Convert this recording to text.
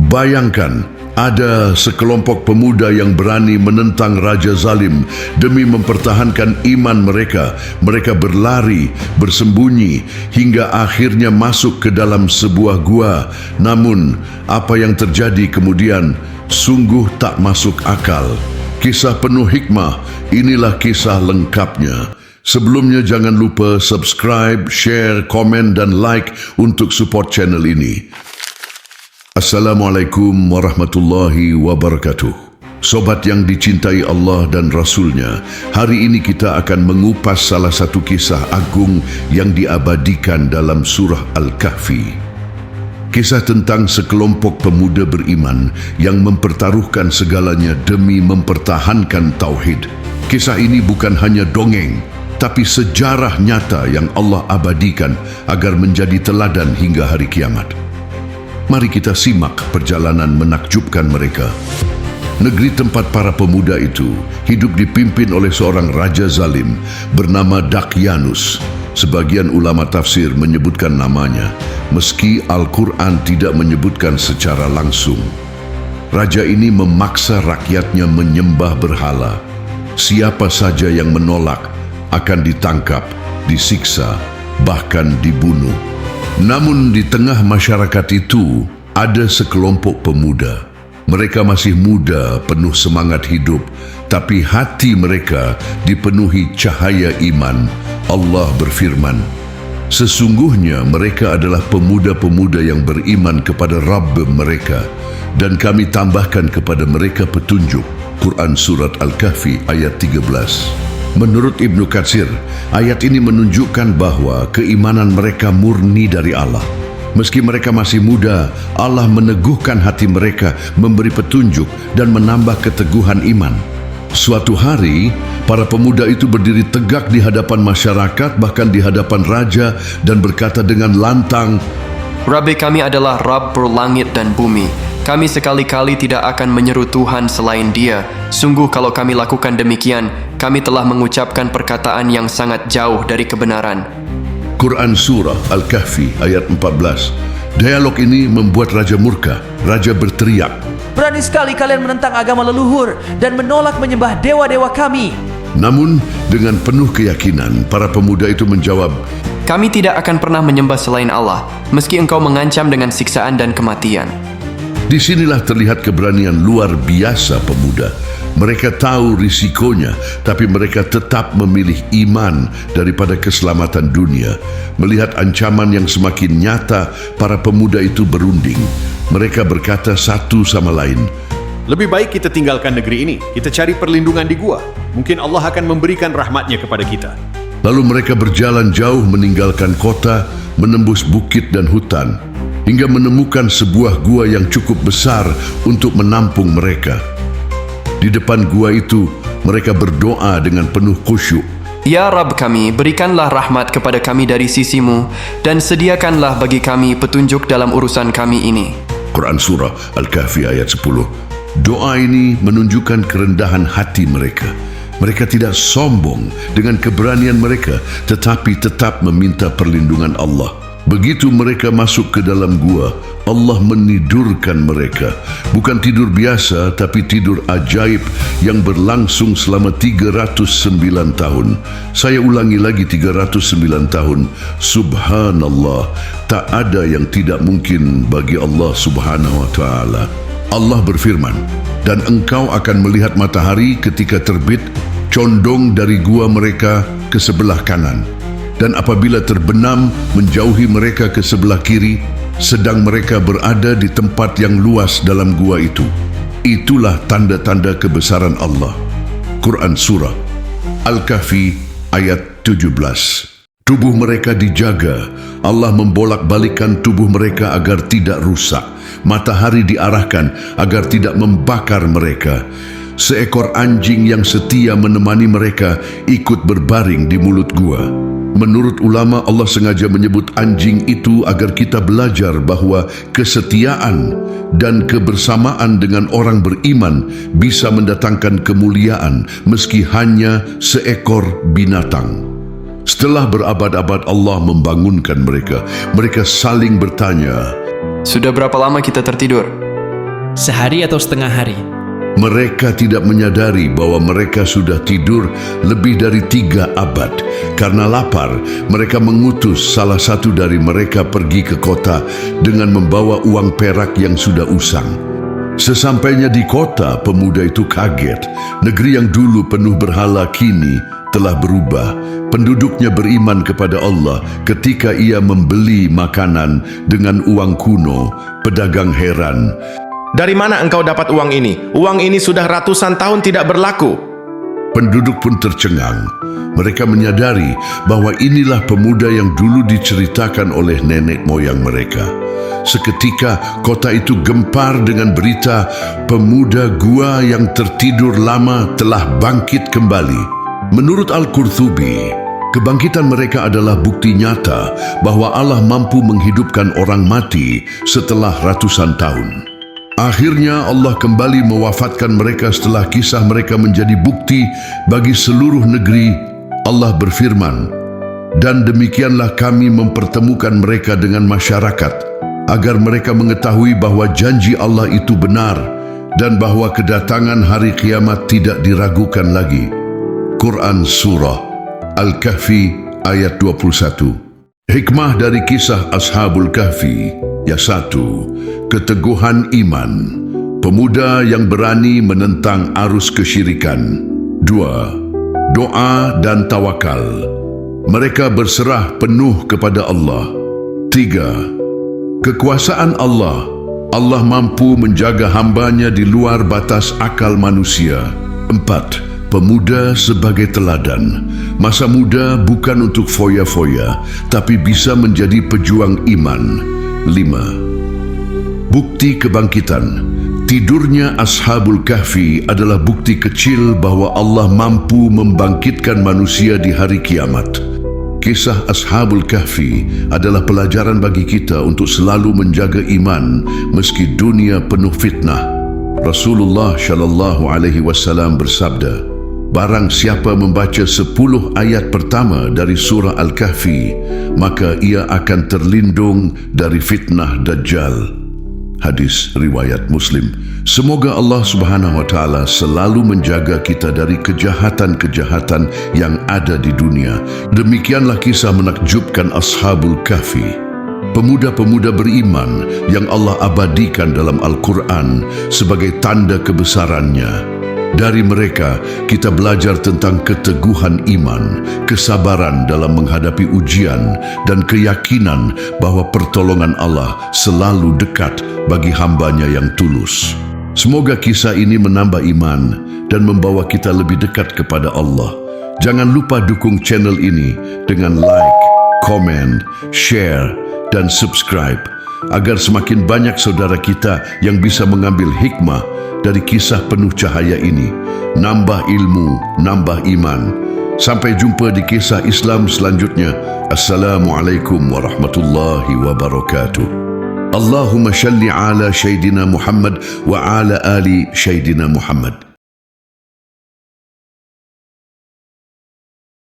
Bayangkan, ada sekelompok pemuda yang berani menentang Raja Zalim demi mempertahankan iman mereka. Mereka berlari, bersembunyi, hingga akhirnya masuk ke dalam sebuah gua. Namun, apa yang terjadi kemudian sungguh tak masuk akal. Kisah penuh hikmah, inilah kisah lengkapnya. Sebelumnya jangan lupa subscribe, share, komen dan like untuk support channel ini. Assalamualaikum warahmatullahi wabarakatuh. Sobat yang dicintai Allah dan Rasulnya, hari ini kita akan mengupas salah satu kisah agung yang diabadikan dalam surah Al-Kahfi. Kisah tentang sekelompok pemuda beriman yang mempertaruhkan segalanya demi mempertahankan tauhid. Kisah ini bukan hanya dongeng, tapi sejarah nyata yang Allah abadikan agar menjadi teladan hingga hari kiamat. Mari kita simak perjalanan menakjubkan mereka. Negeri tempat para pemuda itu hidup dipimpin oleh seorang raja zalim bernama Dakyanus. Sebagian ulama tafsir menyebutkan namanya, meski Al-Quran tidak menyebutkan secara langsung. Raja ini memaksa rakyatnya menyembah berhala. Siapa saja yang menolak akan ditangkap, disiksa, bahkan dibunuh. Namun di tengah masyarakat itu ada sekelompok pemuda. Mereka masih muda, penuh semangat hidup, tapi hati mereka dipenuhi cahaya iman. Allah berfirman, sesungguhnya mereka adalah pemuda-pemuda yang beriman kepada Rabb mereka, dan kami tambahkan kepada mereka petunjuk. Quran Surat Al-Kahfi ayat 13. Menurut Ibnu Katsir, ayat ini menunjukkan bahwa keimanan mereka murni dari Allah. Meski mereka masih muda, Allah meneguhkan hati mereka, memberi petunjuk dan menambah keteguhan iman. Suatu hari, para pemuda itu berdiri tegak di hadapan masyarakat, bahkan di hadapan raja, dan berkata dengan lantang, Rabbi kami adalah Rabb langit dan bumi. Kami sekali-kali tidak akan menyeru Tuhan selain Dia. Sungguh kalau kami lakukan demikian, kami telah mengucapkan perkataan yang sangat jauh dari kebenaran. Quran Surah Al-Kahfi ayat 14. Dialog ini membuat raja murka. Raja berteriak, berani sekali kalian menentang agama leluhur dan menolak menyembah dewa-dewa kami. Namun dengan penuh keyakinan, para pemuda itu menjawab, Kami tidak akan pernah menyembah selain Allah, meski engkau mengancam dengan siksaan dan kematian. Disinilah terlihat keberanian luar biasa pemuda. Mereka tahu risikonya, tapi mereka tetap memilih iman daripada keselamatan dunia. Melihat ancaman yang semakin nyata, para pemuda itu berunding. Mereka berkata satu sama lain, lebih baik kita tinggalkan negeri ini. Kita cari perlindungan di gua. Mungkin Allah akan memberikan rahmatnya kepada kita. Lalu mereka berjalan jauh meninggalkan kota, menembus bukit dan hutan, hingga menemukan sebuah gua yang cukup besar untuk menampung mereka. Di depan gua itu, mereka berdoa dengan penuh khusyuk. Ya Rabb kami, berikanlah rahmat kepada kami dari sisimu, dan sediakanlah bagi kami petunjuk dalam urusan kami ini. Quran Surah Al-Kahfi ayat 10. Doa ini menunjukkan kerendahan hati mereka. Mereka tidak sombong dengan keberanian mereka, tetapi tetap meminta perlindungan Allah. Begitu mereka masuk ke dalam gua, Allah menidurkan mereka. Bukan tidur biasa, tapi tidur ajaib yang berlangsung selama 309 tahun. Saya ulangi lagi, 309 tahun. Subhanallah, tak ada yang tidak mungkin bagi Allah Subhanahu wa ta'ala. Allah berfirman, dan engkau akan melihat matahari ketika terbit, condong dari gua mereka ke sebelah kanan. Dan apabila terbenam menjauhi mereka ke sebelah kiri, sedang mereka berada di tempat yang luas dalam gua itu. Itulah tanda-tanda kebesaran Allah. Quran Surah Al-Kahfi ayat 17. Tubuh mereka dijaga. Allah membolak-balikkan tubuh mereka agar tidak rusak. Matahari diarahkan agar tidak membakar mereka. Seekor anjing yang setia menemani mereka ikut berbaring di mulut gua. Menurut ulama, Allah sengaja menyebut anjing itu agar kita belajar bahwa kesetiaan dan kebersamaan dengan orang beriman bisa mendatangkan kemuliaan meski hanya seekor binatang. Setelah berabad-abad Allah membangunkan mereka. Mereka saling bertanya, Sudah berapa lama kita tertidur? sehari atau setengah hari. Mereka tidak menyadari bahwa mereka sudah tidur lebih dari 3 abad. Karena lapar, mereka mengutus salah satu dari mereka pergi ke kota dengan membawa uang perak yang sudah usang. Sesampainya di kota, pemuda itu kaget. Negeri yang dulu penuh berhala kini telah berubah. Penduduknya beriman kepada Allah ketika ia membeli makanan dengan uang kuno. Pedagang heran. Dari mana engkau dapat uang ini? Uang ini sudah ratusan tahun tidak berlaku. Penduduk pun tercengang. Mereka menyadari bahwa inilah pemuda yang dulu diceritakan oleh nenek moyang mereka. Seketika kota itu gempar dengan berita pemuda gua yang tertidur lama telah bangkit kembali. Menurut Al-Qurtubi, kebangkitan mereka adalah bukti nyata bahwa Allah mampu menghidupkan orang mati setelah ratusan tahun. Akhirnya Allah kembali mewafatkan mereka setelah kisah mereka menjadi bukti bagi seluruh negeri. Allah berfirman, "Dan demikianlah kami mempertemukan mereka dengan masyarakat, agar mereka mengetahui bahwa janji Allah itu benar, dan bahwa kedatangan hari kiamat tidak diragukan lagi." Quran Surah Al-Kahfi ayat 21. Hikmah dari kisah Ashabul Kahfi. Ya 1. Keteguhan iman. Pemuda yang berani menentang arus kesyirikan. 2. Doa dan tawakal. Mereka berserah penuh kepada Allah. 3. Kekuasaan Allah. Allah mampu menjaga hambanya di luar batas akal manusia. 4. Pemuda sebagai teladan. Masa muda bukan untuk foya-foya, tapi bisa menjadi pejuang iman. 5. Bukti kebangkitan. Tidurnya Ashabul Kahfi adalah bukti kecil bahwa Allah mampu membangkitkan manusia di hari kiamat. Kisah Ashabul Kahfi adalah pelajaran bagi kita untuk selalu menjaga iman meski dunia penuh fitnah. Rasulullah Shallallahu Alaihi Wasallam bersabda, "Barang siapa membaca 10 ayat pertama dari surah Al-Kahfi, maka ia akan terlindung dari fitnah Dajjal." Hadis riwayat Muslim. Semoga Allah Subhanahu wa Ta'ala selalu menjaga kita dari kejahatan-kejahatan yang ada di dunia. Demikianlah kisah menakjubkan Ashabul Kahfi. Pemuda-pemuda beriman yang Allah abadikan dalam Al-Quran sebagai tanda kebesarannya. Dari mereka, kita belajar tentang keteguhan iman, kesabaran dalam menghadapi ujian, dan keyakinan bahwa pertolongan Allah selalu dekat bagi hambanya yang tulus. Semoga kisah ini menambah iman dan membawa kita lebih dekat kepada Allah. Jangan lupa dukung channel ini dengan like, komen, share, dan subscribe, agar semakin banyak saudara kita yang bisa mengambil hikmah dari kisah penuh cahaya ini. Nambah ilmu, nambah iman. Sampai jumpa di kisah Islam selanjutnya. Assalamualaikum warahmatullahi wabarakatuh. Allahumma shalli ala Sayyidina Muhammad wa ala ali Sayyidina Muhammad.